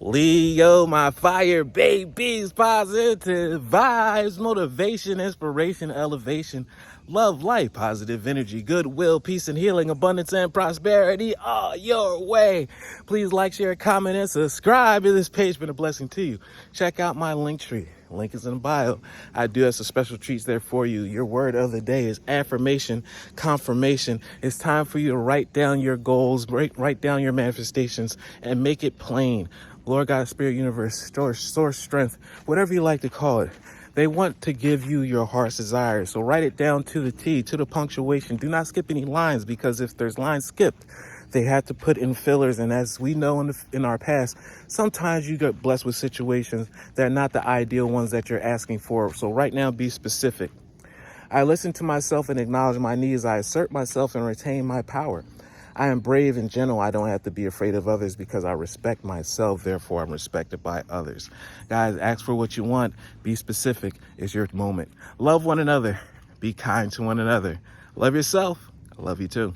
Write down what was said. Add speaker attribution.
Speaker 1: Leo, my fire babies, positive vibes, motivation, inspiration, elevation, love, life, positive energy, goodwill, peace and healing, abundance and prosperity all your way. Please like, share, comment, and subscribe. If this page been a blessing to you, check out my Linktree. Link is in the bio. I do have some special treats there for you. Your word of the day is affirmation, confirmation. It's time for you to write down your goals, write down your manifestations, and make it plain. Lord God, Spirit, Universe, source, strength, whatever you like to call it. They want to give you your heart's desire. So write it down to the T, to the punctuation. Do not skip any lines, because if there's lines skipped, they have to put in fillers. And as we know in our past, sometimes you get blessed with situations that are not the ideal ones that you're asking for. So right now, be specific. I listen to myself and acknowledge my needs. I assert myself and retain my power. I am brave and gentle. I don't have to be afraid of others because I respect myself. Therefore, I'm respected by others. Guys, ask for what you want. Be specific. It's your moment. Love one another. Be kind to one another. Love yourself. I love you too.